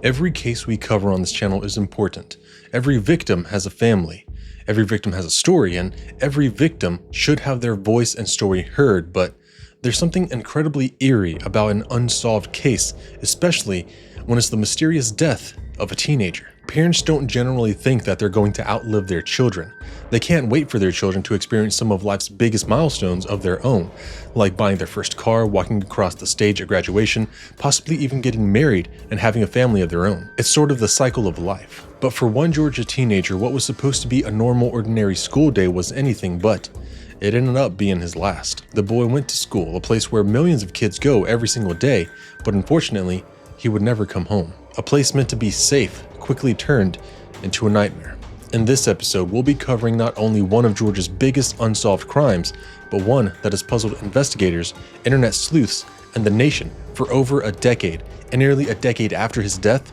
Every case we cover on this channel is important. Every victim has a family. Every victim has a story, and every victim should have their voice and story heard, but there's something incredibly eerie about an unsolved case, especially when it's the mysterious death of a teenager. Parents don't generally think that they're going to outlive their children. They can't wait for their children to experience some of life's biggest milestones of their own, like buying their first car, walking across the stage at graduation, possibly even getting married and having a family of their own. It's sort of the cycle of life. But for one Georgia teenager, what was supposed to be a normal, ordinary school day was anything but. It ended up being his last. The boy went to school, a place where millions of kids go every single day, but unfortunately, he would never come home. A place meant to be safe quickly turned into a nightmare. In this episode, we'll be covering not only one of Georgia's biggest unsolved crimes, but one that has puzzled investigators, internet sleuths, and the nation for over a decade. And nearly a decade after his death,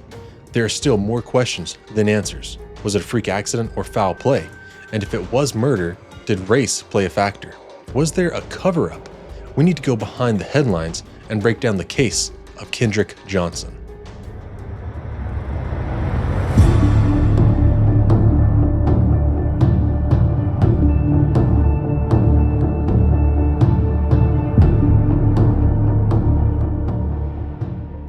there are still more questions than answers. Was it a freak accident or foul play? And if it was murder, did race play a factor? Was there a cover-up? We need to go behind the headlines and break down the case of Kendrick Johnson.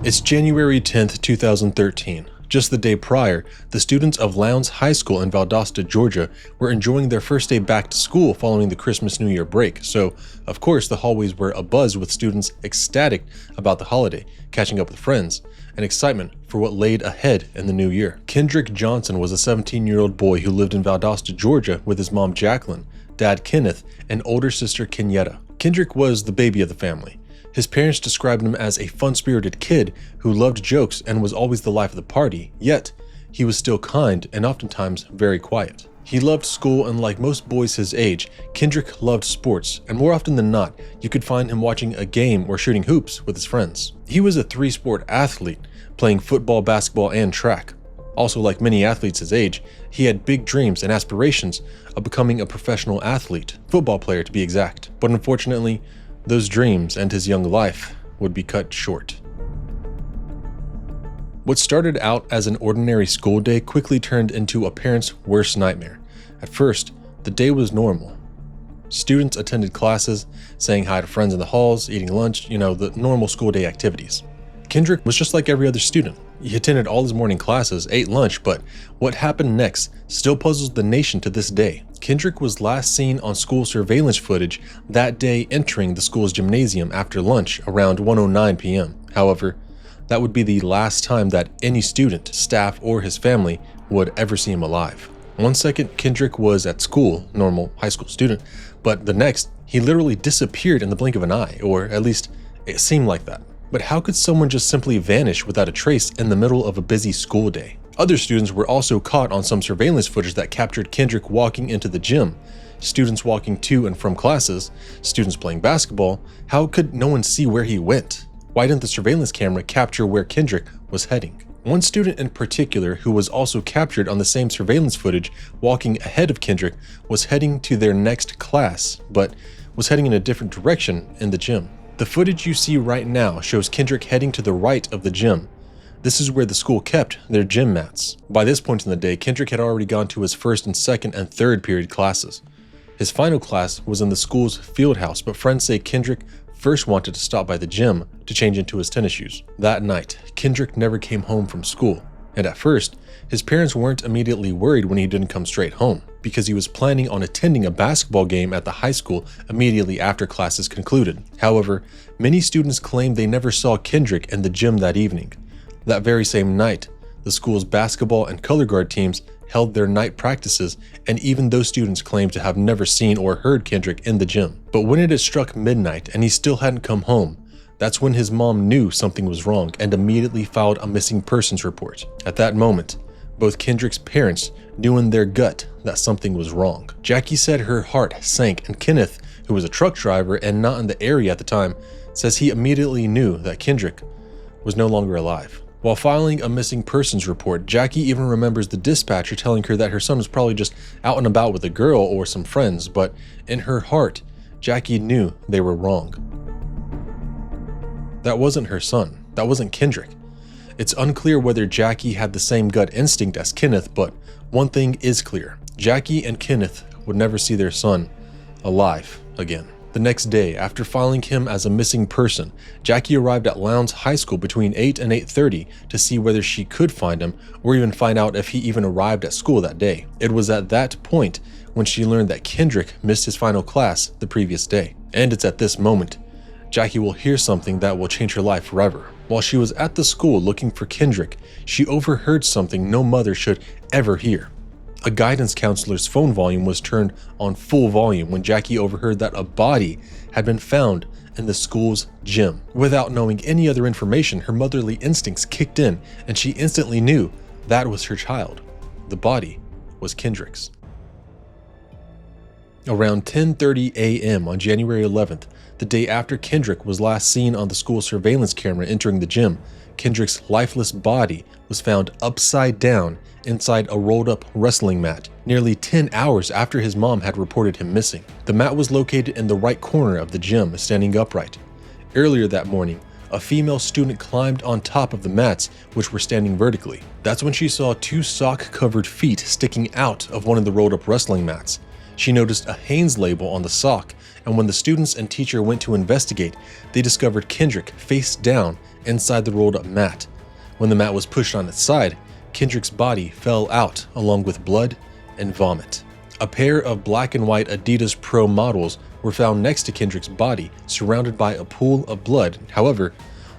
It's January 10th, 2013. Just the day prior, the students of Lowndes High School in Valdosta, Georgia, were enjoying their first day back to school following the Christmas-New Year break, so of course the hallways were abuzz with students ecstatic about the holiday, catching up with friends, and excitement for what laid ahead in the new year. Kendrick Johnson was a 17-year-old boy who lived in Valdosta, Georgia with his mom Jacqueline, dad Kenneth, and older sister Kenyatta. Kendrick was the baby of the family. His parents described him as a fun-spirited kid who loved jokes and was always the life of the party, yet he was still kind and oftentimes very quiet. He loved school, and like most boys his age, Kendrick loved sports, and more often than not, you could find him watching a game or shooting hoops with his friends. He was a three-sport athlete, playing football, basketball, and track. Also, like many athletes his age, he had big dreams and aspirations of becoming a professional athlete, football player to be exact. But unfortunately, those dreams and his young life would be cut short. What started out as an ordinary school day quickly turned into a parent's worst nightmare. At first, the day was normal. Students attended classes, saying hi to friends in the halls, eating lunch, the normal school day activities. Kendrick was just like every other student. He attended all his morning classes, ate lunch, but what happened next still puzzles the nation to this day. Kendrick was last seen on school surveillance footage that day entering the school's gymnasium after lunch around 1:09 p.m. However, that would be the last time that any student, staff, or his family would ever see him alive. One second, Kendrick was at school, normal high school student, but the next, he literally disappeared in the blink of an eye, or at least it seemed like that. But how could someone just simply vanish without a trace in the middle of a busy school day? Other students were also caught on some surveillance footage that captured Kendrick walking into the gym, students walking to and from classes, students playing basketball. How could no one see where he went? Why didn't the surveillance camera capture where Kendrick was heading? One student in particular, who was also captured on the same surveillance footage walking ahead of Kendrick, was heading to their next class, but was heading in a different direction in the gym. The footage you see right now shows Kendrick heading to the right of the gym. This is where the school kept their gym mats. By this point in the day, Kendrick had already gone to his first and second and third period classes. His final class was in the school's field house, but friends say Kendrick first wanted to stop by the gym to change into his tennis shoes. That night, Kendrick never came home from school, and at first, his parents weren't immediately worried when he didn't come straight home, because he was planning on attending a basketball game at the high school immediately after classes concluded. However, many students claimed they never saw Kendrick in the gym that evening. That very same night, the school's basketball and color guard teams held their night practices, and even those students claimed to have never seen or heard Kendrick in the gym. But when it had struck midnight and he still hadn't come home, that's when his mom knew something was wrong and immediately filed a missing persons report. At that moment, both Kendrick's parents knew in their gut that something was wrong. Jackie said her heart sank, and Kenneth, who was a truck driver and not in the area at the time, says he immediately knew that Kendrick was no longer alive. While filing a missing persons report, Jackie even remembers the dispatcher telling her that her son was probably just out and about with a girl or some friends, but in her heart, Jackie knew they were wrong. That wasn't her son. That wasn't Kendrick. It's unclear whether Jackie had the same gut instinct as Kenneth, but one thing is clear. Jackie and Kenneth would never see their son alive again. The next day, after filing him as a missing person, Jackie arrived at Lowndes High School between 8 and 8:30 to see whether she could find him or even find out if he even arrived at school that day. It was at that point when she learned that Kendrick missed his final class the previous day. And it's at this moment Jackie will hear something that will change her life forever. While she was at the school looking for Kendrick, she overheard something no mother should ever hear. A guidance counselor's phone volume was turned on full volume when Jackie overheard that a body had been found in the school's gym. Without knowing any other information, her motherly instincts kicked in and she instantly knew that was her child. The body was Kendrick's. Around 10:30 a.m. on January 11th, the day after Kendrick was last seen on the school surveillance camera entering the gym, Kendrick's lifeless body was found upside down inside a rolled-up wrestling mat, nearly 10 hours after his mom had reported him missing. The mat was located in the right corner of the gym, standing upright. Earlier that morning, a female student climbed on top of the mats, which were standing vertically. That's when she saw two sock-covered feet sticking out of one of the rolled-up wrestling mats. She noticed a Hanes label on the sock, and when the students and teacher went to investigate, they discovered Kendrick face down inside the rolled-up mat. When the mat was pushed on its side, Kendrick's body fell out along with blood and vomit. A pair of black and white Adidas Pro models were found next to Kendrick's body, surrounded by a pool of blood. However,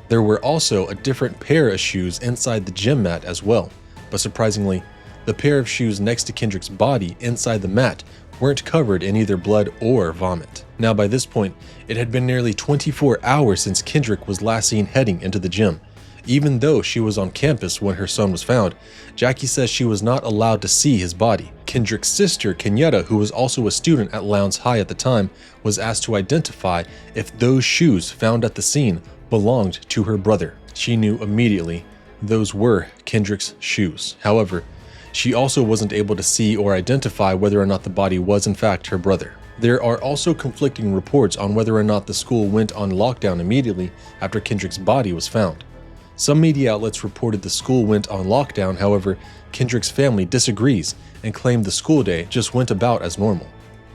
there were also a different pair of shoes inside the gym mat as well. But surprisingly, the pair of shoes next to Kendrick's body inside the mat weren't covered in either blood or vomit. Now by this point, it had been nearly 24 hours since Kendrick was last seen heading into the gym. Even though she was on campus when her son was found, Jackie says she was not allowed to see his body. Kendrick's sister, Kenyatta, who was also a student at Lowndes High at the time, was asked to identify if those shoes found at the scene belonged to her brother. She knew immediately those were Kendrick's shoes. However, she also wasn't able to see or identify whether or not the body was in fact her brother. There are also conflicting reports on whether or not the school went on lockdown immediately after Kendrick's body was found. Some media outlets reported the school went on lockdown, however, Kendrick's family disagrees and claimed the school day just went about as normal.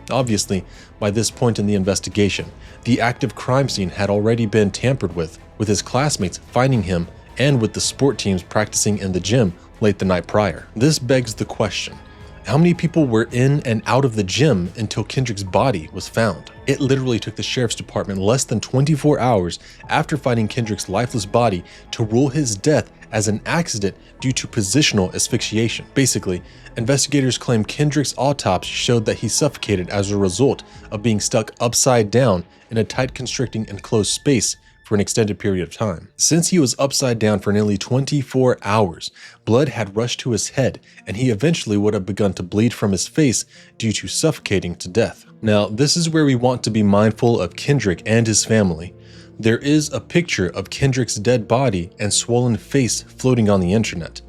Obviously, by this point in the investigation, the active crime scene had already been tampered with his classmates finding him and with the sport teams practicing in the gym late the night prior. This begs the question, how many people were in and out of the gym until Kendrick's body was found? It literally took the sheriff's department less than 24 hours after finding Kendrick's lifeless body to rule his death as an accident due to positional asphyxiation. Basically, investigators claim Kendrick's autopsy showed that he suffocated as a result of being stuck upside down in a tight constricting enclosed space for an extended period of time. Since he was upside down for nearly 24 hours, blood had rushed to his head and he eventually would have begun to bleed from his face due to suffocating to death. Now, this is where we want to be mindful of Kendrick and his family. There is a picture of Kendrick's dead body and swollen face floating on the internet.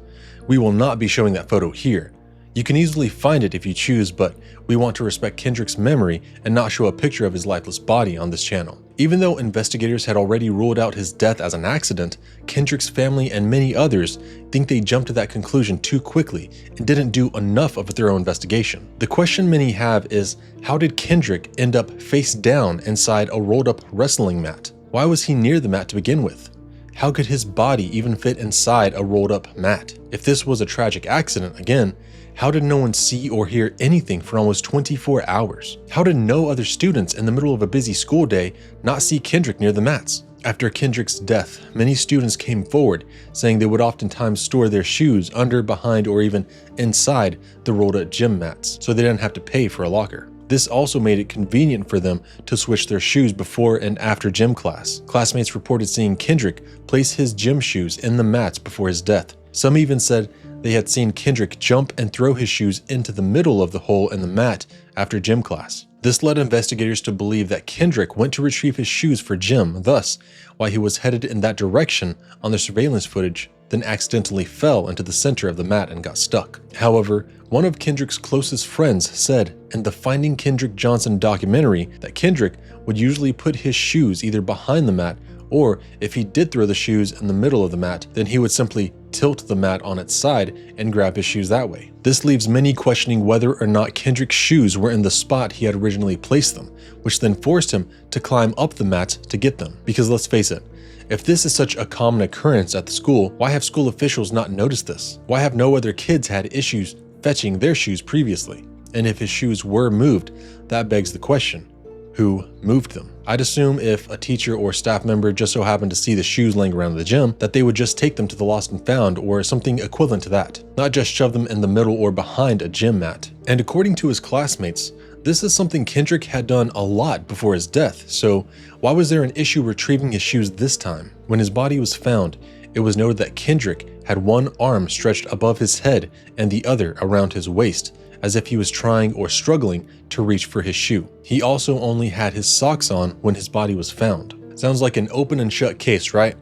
We will not be showing that photo here. You can easily find it if you choose, but we want to respect Kendrick's memory and not show a picture of his lifeless body on this channel. Even though investigators had already ruled out his death as an accident, Kendrick's family and many others think they jumped to that conclusion too quickly and didn't do enough of a thorough investigation. The question many have is, how did Kendrick end up face down inside a rolled up wrestling mat? Why was he near the mat to begin with? How could his body even fit inside a rolled up mat? If this was a tragic accident, again, how did no one see or hear anything for almost 24 hours? How did no other students in the middle of a busy school day not see Kendrick near the mats? After Kendrick's death, many students came forward saying they would oftentimes store their shoes under, behind, or even inside the rolled up gym mats so they didn't have to pay for a locker. This also made it convenient for them to switch their shoes before and after gym class. Classmates reported seeing Kendrick place his gym shoes in the mats before his death. Some even said they had seen Kendrick jump and throw his shoes into the middle of the hole in the mat after gym class. This led investigators to believe that Kendrick went to retrieve his shoes for gym, thus why he was headed in that direction on the surveillance footage, then accidentally fell into the center of the mat and got stuck. However, one of Kendrick's closest friends said in the Finding Kendrick Johnson documentary that Kendrick would usually put his shoes either behind the mat Or if he did throw the shoes in the middle of the mat, then he would simply tilt the mat on its side and grab his shoes that way. This leaves many questioning whether or not Kendrick's shoes were in the spot he had originally placed them, which then forced him to climb up the mat to get them. Because let's face it, if this is such a common occurrence at the school, why have school officials not noticed this? Why have no other kids had issues fetching their shoes previously? And if his shoes were moved, that begs the question, who moved them? I'd assume if a teacher or staff member just so happened to see the shoes laying around the gym, that they would just take them to the lost and found or something equivalent to that, not just shove them in the middle or behind a gym mat. And according to his classmates, this is something Kendrick had done a lot before his death, so why was there an issue retrieving his shoes this time? When his body was found, it was noted that Kendrick had one arm stretched above his head and the other around his waist, as if he was trying or struggling to reach for his shoe. He also only had his socks on when his body was found. Sounds like an open and shut case, right?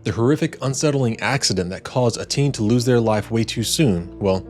The horrific, unsettling accident that caused a teen to lose their life way too soon, well,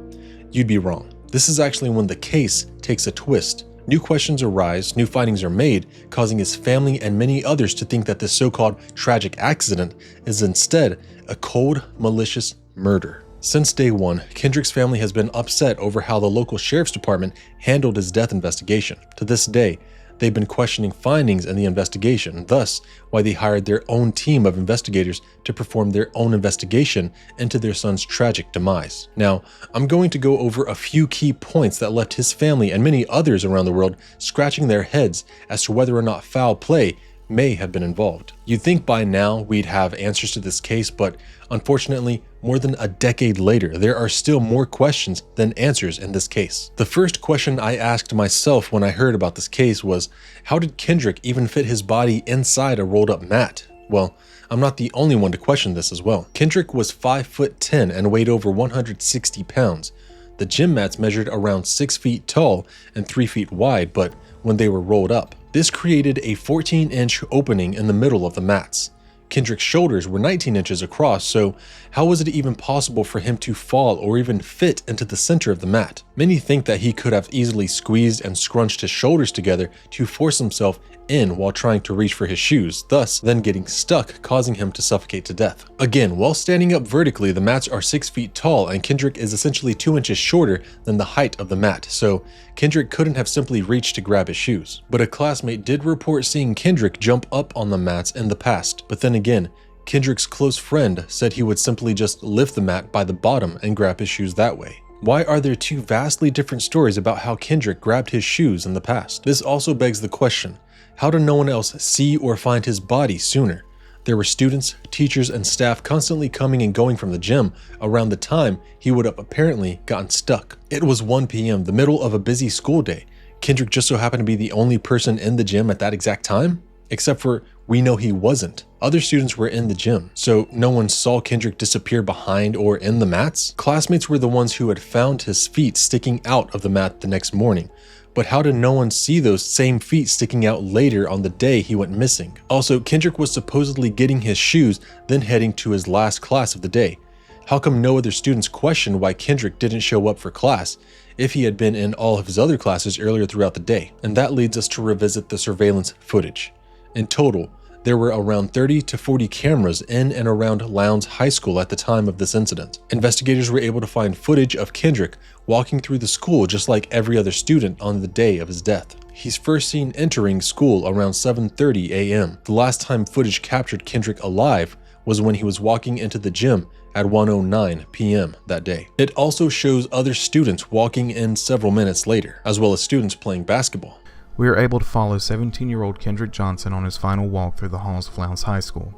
you'd be wrong. This is actually when the case takes a twist. New questions arise, new findings are made, causing his family and many others to think that this so-called tragic accident is instead a cold, malicious murder. Since day one, Kendrick's family has been upset over how the local sheriff's department handled his death investigation. To this day, they've been questioning findings in the investigation, thus why they hired their own team of investigators to perform their own investigation into their son's tragic demise. Now, I'm going to go over a few key points that left his family and many others around the world scratching their heads as to whether or not foul play may have been involved. You'd think by now we'd have answers to this case, but unfortunately, more than a decade later, there are still more questions than answers in this case. The first question I asked myself when I heard about this case was, how did Kendrick even fit his body inside a rolled up mat? Well, I'm not the only one to question this as well. Kendrick was 5'10" and weighed over 160 pounds. The gym mats measured around 6 feet tall and 3 feet wide, but when they were rolled up, this created a 14-inch opening in the middle of the mats. Kendrick's shoulders were 19 inches across, so how was it even possible for him to fall or even fit into the center of the mat? Many think that he could have easily squeezed and scrunched his shoulders together to force himself in while trying to reach for his shoes, thus then getting stuck, causing him to suffocate to death. Again, while standing up vertically, the mats are 6 feet tall and Kendrick is essentially 2 inches shorter than the height of the mat, so Kendrick couldn't have simply reached to grab his shoes. But a classmate did report seeing Kendrick jump up on the mats in the past, but then again, Kendrick's close friend said he would simply just lift the mat by the bottom and grab his shoes that way. Why are there two vastly different stories about how Kendrick grabbed his shoes in the past? This also begs the question, how did no one else see or find his body sooner? There were students, teachers, and staff constantly coming and going from the gym around the time he would have apparently gotten stuck. It was 1 p.m., the middle of a busy school day. Kendrick just so happened to be the only person in the gym at that exact time? Except for we know he wasn't. Other students were in the gym, so no one saw Kendrick disappear behind or in the mats. Classmates were the ones who had found his feet sticking out of the mat the next morning. But how did no one see those same feet sticking out later on the day he went missing? Also, Kendrick was supposedly getting his shoes, then heading to his last class of the day. How come no other students questioned why Kendrick didn't show up for class if he had been in all of his other classes earlier throughout the day? And that leads us to revisit the surveillance footage. In total, there were around 30 to 40 cameras in and around Lowndes High School at the time of this incident. Investigators were able to find footage of Kendrick walking through the school just like every other student on the day of his death. He's first seen entering school around 7:30 a.m. The last time footage captured Kendrick alive was when he was walking into the gym at 1:09 p.m. that day. It also shows other students walking in several minutes later, as well as students playing basketball. We are able to follow 17-year-old Kendrick Johnson on his final walk through the halls of Lowndes High School.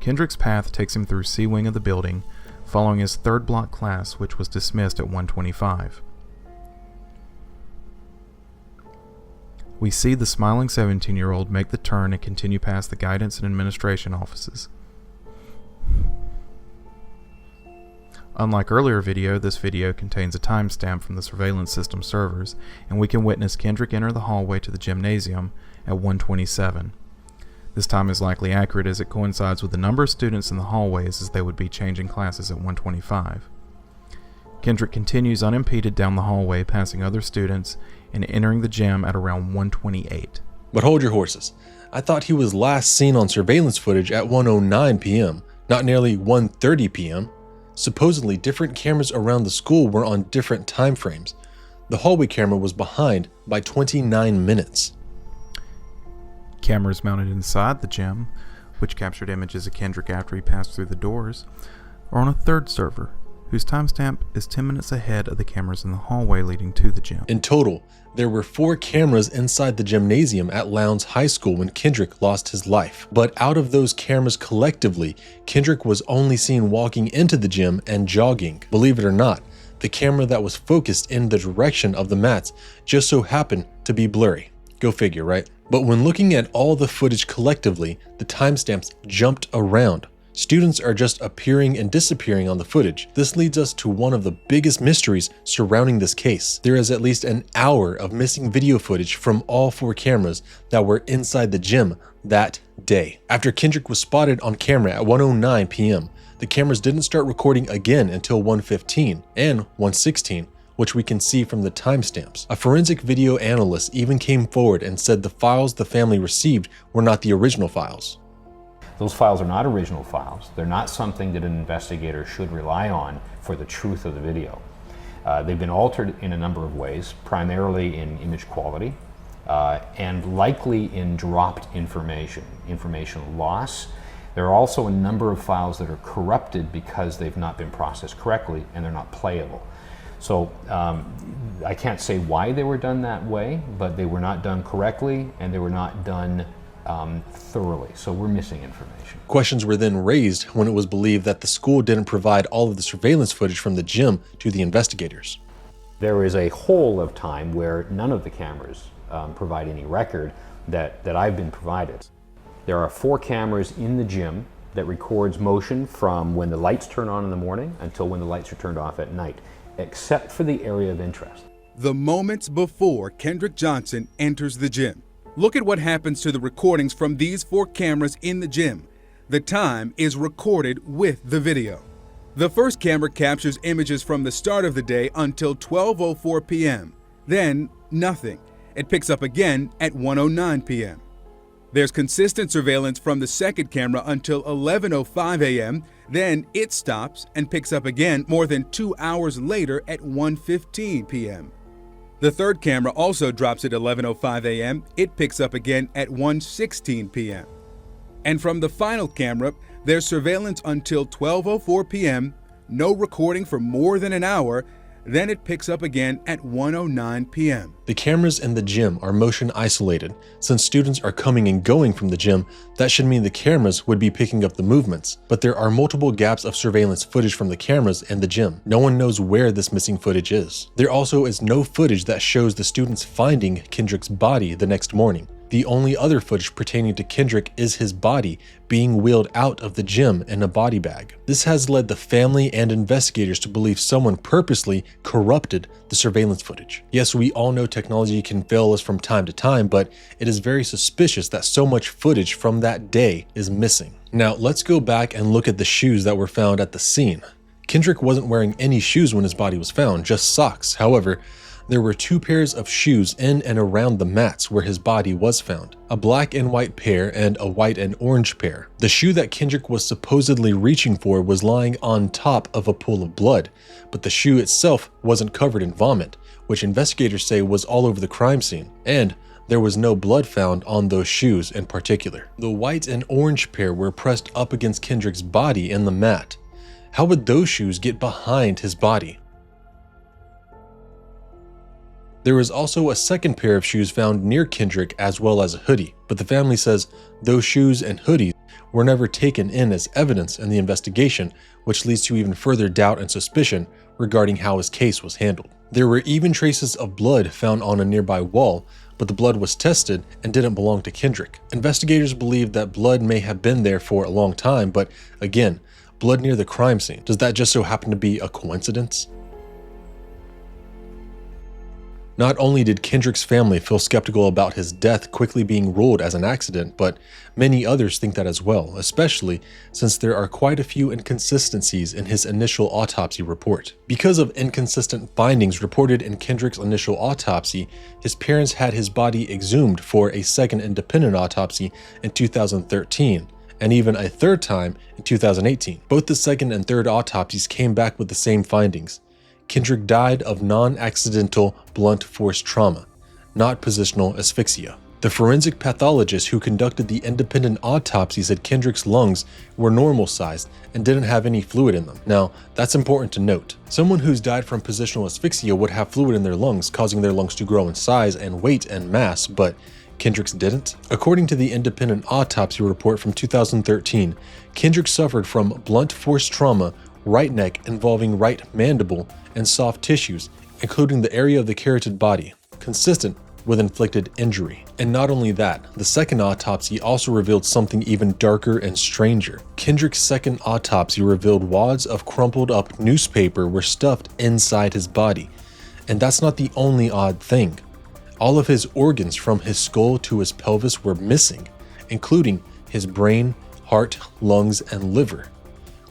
Kendrick's path takes him through C wing of the building, following his third block class, which was dismissed at 1:25. We see the smiling 17-year-old make the turn and continue past the guidance and administration offices. Unlike earlier video, this video contains a timestamp from the surveillance system servers, and we can witness Kendrick enter the hallway to the gymnasium at 1:27. This time is likely accurate as it coincides with the number of students in the hallways as they would be changing classes at 1:25. Kendrick continues unimpeded down the hallway, passing other students and entering the gym at around 1:28. But hold your horses. I thought he was last seen on surveillance footage at 1:09 p.m., not nearly 1:30 p.m. Supposedly, different cameras around the school were on different time frames. The hallway camera was behind by 29 minutes. Cameras mounted inside the gym, which captured images of Kendrick after he passed through the doors, are on a third server, whose timestamp is 10 minutes ahead of the cameras in the hallway leading to the gym. In total, there were 4 cameras inside the gymnasium at Lowndes High School when Kendrick lost his life. But out of those cameras collectively, Kendrick was only seen walking into the gym and jogging. Believe it or not, the camera that was focused in the direction of the mats just so happened to be blurry. Go figure, right? But when looking at all the footage collectively, the timestamps jumped around. Students are just appearing and disappearing on the footage. This leads us to one of the biggest mysteries surrounding this case. There is at least an hour of missing video footage from all 4 cameras that were inside the gym that day. After Kendrick was spotted on camera at 1:09 p.m., the cameras didn't start recording again until 1:15 and 1:16, which we can see from the timestamps. A forensic video analyst even came forward and said the files the family received were not the original files. Those files are not original files. They're not something that an investigator should rely on for the truth of the video. They've been altered in a number of ways, primarily in image quality, and likely in dropped information loss. There are also a number of files that are corrupted because they've not been processed correctly and they're not playable. So I can't say why they were done that way, but they were not done correctly and they were not done thoroughly. So we're missing information. Questions were then raised when it was believed that the school didn't provide all of the surveillance footage from the gym to the investigators. There is a whole of time where none of the cameras provide any record that I've been provided. There are 4 cameras in the gym that records motion from when the lights turn on in the morning until when the lights are turned off at night, except for the area of interest. The moments before Kendrick Johnson enters the gym. Look at what happens to the recordings from these 4 cameras in the gym. The time is recorded with the video. The first camera captures images from the start of the day until 12:04 p.m. Then, nothing. It picks up again at 1:09 p.m. There's consistent surveillance from the second camera until 11:05 a.m. Then it stops and picks up again more than 2 hours later at 1:15 p.m. The third camera also drops at 11:05 a.m. It picks up again at 1:16 p.m. And from the final camera, there's surveillance until 12:04 p.m., no recording for more than an hour, then it picks up again at 1:09 p.m. The cameras in the gym are motion isolated. Since students are coming and going from the gym, that should mean the cameras would be picking up the movements. But there are multiple gaps of surveillance footage from the cameras in the gym. No one knows where this missing footage is. There also is no footage that shows the students finding Kendrick's body the next morning. The only other footage pertaining to Kendrick is his body being wheeled out of the gym in a body bag. This has led the family and investigators to believe someone purposely corrupted the surveillance footage. Yes, we all know technology can fail us from time to time, but it is very suspicious that so much footage from that day is missing. Now, let's go back and look at the shoes that were found at the scene. Kendrick wasn't wearing any shoes when his body was found, just socks. However, there were 2 pairs of shoes in and around the mats where his body was found, a black and white pair and a white and orange pair. The shoe that Kendrick was supposedly reaching for was lying on top of a pool of blood, but the shoe itself wasn't covered in vomit, which investigators say was all over the crime scene, and there was no blood found on those shoes in particular. The white and orange pair were pressed up against Kendrick's body in the mat. How would those shoes get behind his body? There was also a second pair of shoes found near Kendrick as well as a hoodie, but the family says those shoes and hoodies were never taken in as evidence in the investigation, which leads to even further doubt and suspicion regarding how his case was handled. There were even traces of blood found on a nearby wall, but the blood was tested and didn't belong to Kendrick. Investigators believe that blood may have been there for a long time, but again, blood near the crime scene. Does that just so happen to be a coincidence? Not only did Kendrick's family feel skeptical about his death quickly being ruled as an accident, but many others think that as well, especially since there are quite a few inconsistencies in his initial autopsy report. Because of inconsistent findings reported in Kendrick's initial autopsy, his parents had his body exhumed for a second independent autopsy in 2013, and even a third time in 2018. Both the second and third autopsies came back with the same findings. Kendrick died of non-accidental blunt force trauma, not positional asphyxia. The forensic pathologist who conducted the independent autopsy said Kendrick's lungs were normal sized and didn't have any fluid in them. Now, that's important to note. Someone who's died from positional asphyxia would have fluid in their lungs, causing their lungs to grow in size and weight and mass, but Kendrick's didn't. According to the independent autopsy report from 2013, Kendrick suffered from blunt force trauma, right neck involving right mandible, and soft tissues, including the area of the carotid body, consistent with inflicted injury. And not only that, the second autopsy also revealed something even darker and stranger. Kendrick's second autopsy revealed wads of crumpled up newspaper were stuffed inside his body. And that's not the only odd thing. All of his organs from his skull to his pelvis were missing, including his brain, heart, lungs, and liver.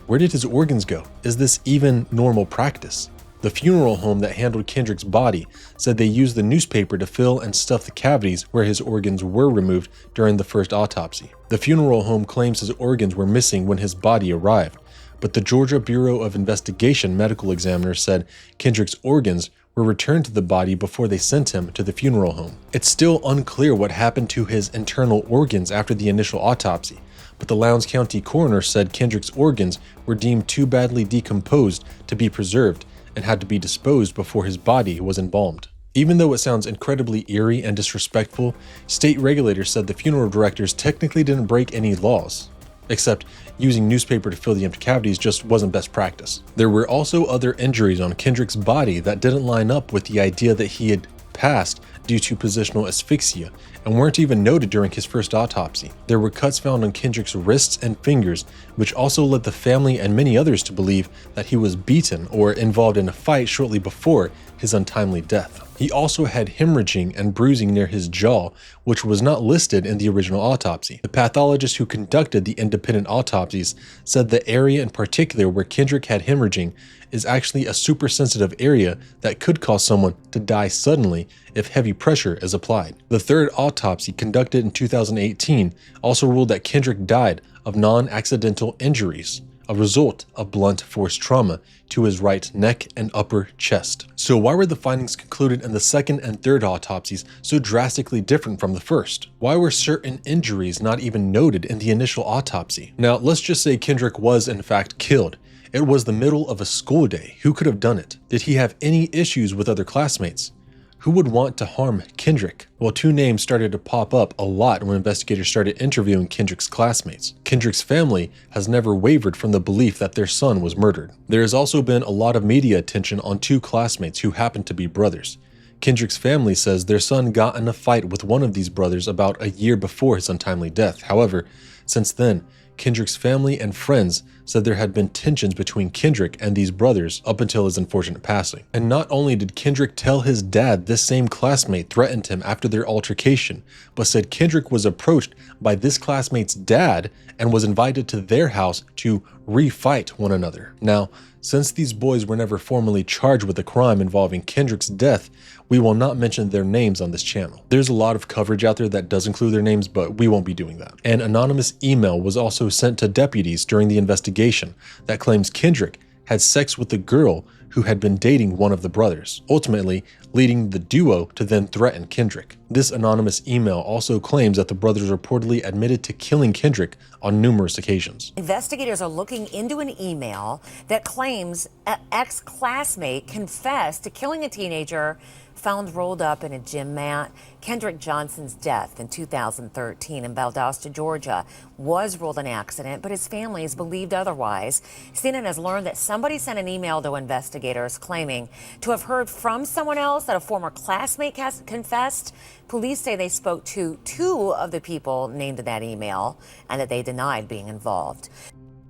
Where did his organs go? Is this even normal practice? The funeral home that handled Kendrick's body said they used the newspaper to fill and stuff the cavities where his organs were removed during the first autopsy. The funeral home claims his organs were missing when his body arrived, but the Georgia Bureau of Investigation medical examiner said Kendrick's organs were returned to the body before they sent him to the funeral home. It's still unclear what happened to his internal organs after the initial autopsy, but the Lowndes County coroner said Kendrick's organs were deemed too badly decomposed to be preserved and had to be disposed before his body was embalmed. Even though it sounds incredibly eerie and disrespectful, state regulators said the funeral directors technically didn't break any laws, except using newspaper to fill the empty cavities just wasn't best practice. There were also other injuries on Kendrick's body that didn't line up with the idea that he had passed due to positional asphyxia and weren't even noted during his first autopsy. There were cuts found on Kendrick's wrists and fingers, which also led the family and many others to believe that he was beaten or involved in a fight shortly before his untimely death. He also had hemorrhaging and bruising near his jaw, which was not listed in the original autopsy. The pathologist who conducted the independent autopsies said the area in particular where Kendrick had hemorrhaging is actually a supersensitive area that could cause someone to die suddenly if heavy pressure is applied. The third autopsy, conducted in 2018, also ruled that Kendrick died of non-accidental injuries, a result of blunt force trauma to his right neck and upper chest. So why were the findings concluded in the second and third autopsies so drastically different from the first? Why were certain injuries not even noted in the initial autopsy? Now, let's just say Kendrick was in fact killed. It was the middle of a school day. Who could have done it? Did he have any issues with other classmates? Who would want to harm Kendrick? Well, two names started to pop up a lot when investigators started interviewing Kendrick's classmates. Kendrick's family has never wavered from the belief that their son was murdered. There has also been a lot of media attention on two classmates who happen to be brothers. Kendrick's family says their son got in a fight with one of these brothers about a year before his untimely death. However, since then, Kendrick's family and friends said there had been tensions between Kendrick and these brothers up until his unfortunate passing. And not only did Kendrick tell his dad this same classmate threatened him after their altercation, but said Kendrick was approached by this classmate's dad and was invited to their house to refight one another. Now, since these boys were never formally charged with a crime involving Kendrick's death, we will not mention their names on this channel. There's a lot of coverage out there that does include their names, but we won't be doing that. An anonymous email was also sent to deputies during the investigation that claims Kendrick had sex with the girl who had been dating one of the brothers, ultimately leading the duo to then threaten Kendrick. This anonymous email also claims that the brothers reportedly admitted to killing Kendrick on numerous occasions. Investigators are looking into an email that claims an ex-classmate confessed to killing a teenager found rolled up in a gym mat. Kendrick Johnson's death in 2013 in Valdosta, Georgia, was ruled an accident, but his family has believed otherwise. CNN has learned that somebody sent an email to investigators claiming to have heard from someone else that a former classmate confessed. Police say they spoke to two of the people named in that email and that they denied being involved.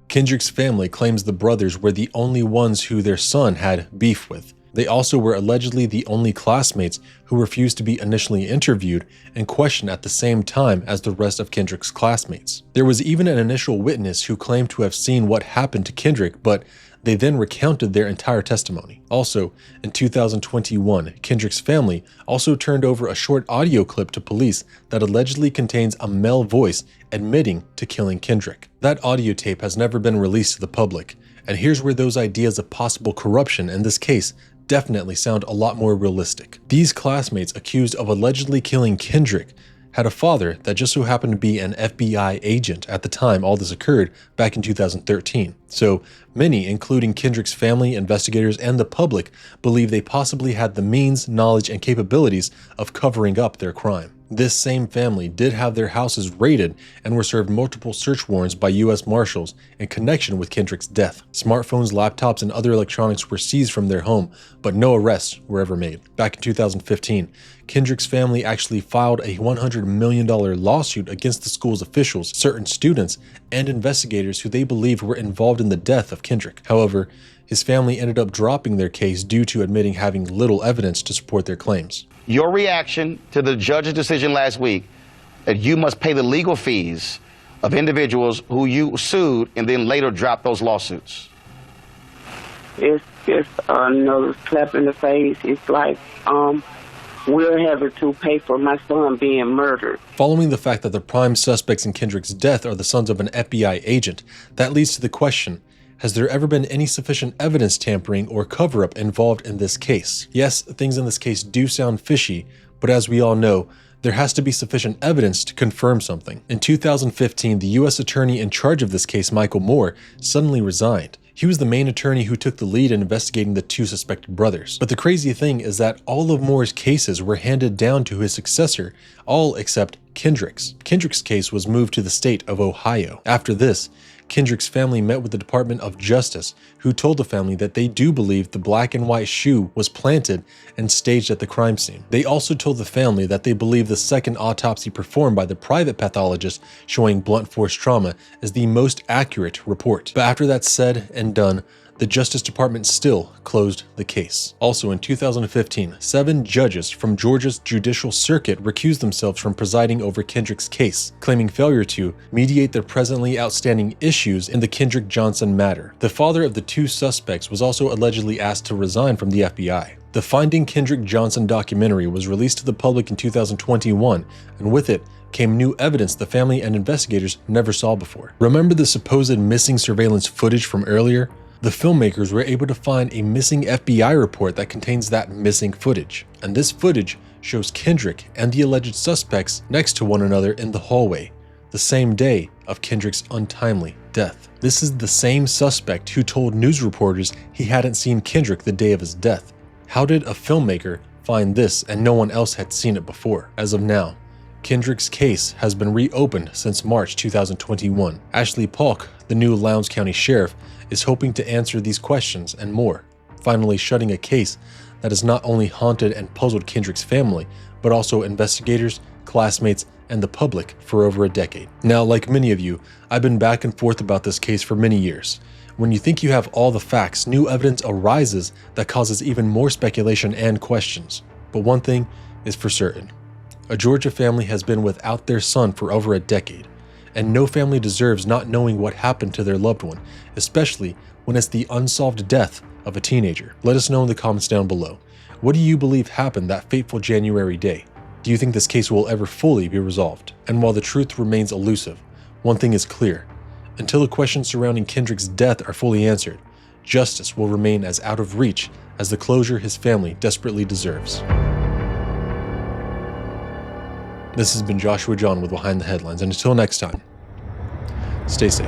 Kendrick's family claims the brothers were the only ones who their son had beef with. They also were allegedly the only classmates who refused to be initially interviewed and questioned at the same time as the rest of Kendrick's classmates. There was even an initial witness who claimed to have seen what happened to Kendrick, but they then recounted their entire testimony. Also, in 2021, Kendrick's family also turned over a short audio clip to police that allegedly contains a male voice admitting to killing Kendrick. That audio tape has never been released to the public, and here's where those ideas of possible corruption in this case definitely sound a lot more realistic. These classmates accused of allegedly killing Kendrick had a father that just so happened to be an FBI agent at the time all this occurred back in 2013. So many, including Kendrick's family, investigators, and the public, believe they possibly had the means, knowledge, and capabilities of covering up their crime. This same family did have their houses raided and were served multiple search warrants by U.S. Marshals in connection with Kendrick's death. Smartphones, laptops, and other electronics were seized from their home, but no arrests were ever made. Back in 2015, Kendrick's family actually filed a $100 million lawsuit against the school's officials, certain students, and investigators who they believed were involved in the death of Kendrick. However, his family ended up dropping their case due to admitting having little evidence to support their claims. Your reaction to the judge's decision last week that you must pay the legal fees of individuals who you sued and then later dropped those lawsuits? It's just another slap in the face. It's like we're having to pay for my son being murdered. Following the fact that the prime suspects in Kendrick's death are the sons of an FBI agent, that leads to the question, has there ever been any sufficient evidence tampering or cover-up involved in this case? Yes, things in this case do sound fishy, but as we all know, there has to be sufficient evidence to confirm something. In 2015, the U.S. attorney in charge of this case, Michael Moore, suddenly resigned. He was the main attorney who took the lead in investigating the two suspected brothers. But the crazy thing is that all of Moore's cases were handed down to his successor, all except Kendrick's. Kendrick's case was moved to the state of Ohio. After this, Kendrick's family met with the Department of Justice, who told the family that they do believe the black and white shoe was planted and staged at the crime scene. They also told the family that they believe the second autopsy performed by the private pathologist showing blunt force trauma is the most accurate report. But after that's said and done, the Justice Department still closed the case. Also in 2015, 7 judges from Georgia's judicial circuit recused themselves from presiding over Kendrick's case, claiming failure to mediate the presently outstanding issues in the Kendrick Johnson matter. The father of the 2 suspects was also allegedly asked to resign from the FBI. The Finding Kendrick Johnson documentary was released to the public in 2021, and with it came new evidence the family and investigators never saw before. Remember the supposed missing surveillance footage from earlier? The filmmakers were able to find a missing FBI report that contains that missing footage. And this footage shows Kendrick and the alleged suspects next to one another in the hallway, the same day of Kendrick's untimely death. This is the same suspect who told news reporters he hadn't seen Kendrick the day of his death. How did a filmmaker find this and no one else had seen it before? As of now, Kendrick's case has been reopened since March 2021. Ashley Polk, the new Lowndes County Sheriff, is hoping to answer these questions and more, finally shutting a case that has not only haunted and puzzled Kendrick's family, but also investigators, classmates, and the public for over a decade. Now, like many of you, I've been back and forth about this case for many years. When you think you have all the facts, new evidence arises that causes even more speculation and questions. But one thing is for certain. A Georgia family has been without their son for over a decade, and no family deserves not knowing what happened to their loved one, especially when it's the unsolved death of a teenager. Let us know in the comments down below. What do you believe happened that fateful January day? Do you think this case will ever fully be resolved? And while the truth remains elusive, one thing is clear. Until the questions surrounding Kendrick's death are fully answered, justice will remain as out of reach as the closure his family desperately deserves. This has been Joshua John with Behind the Headlines, and until next time, stay safe.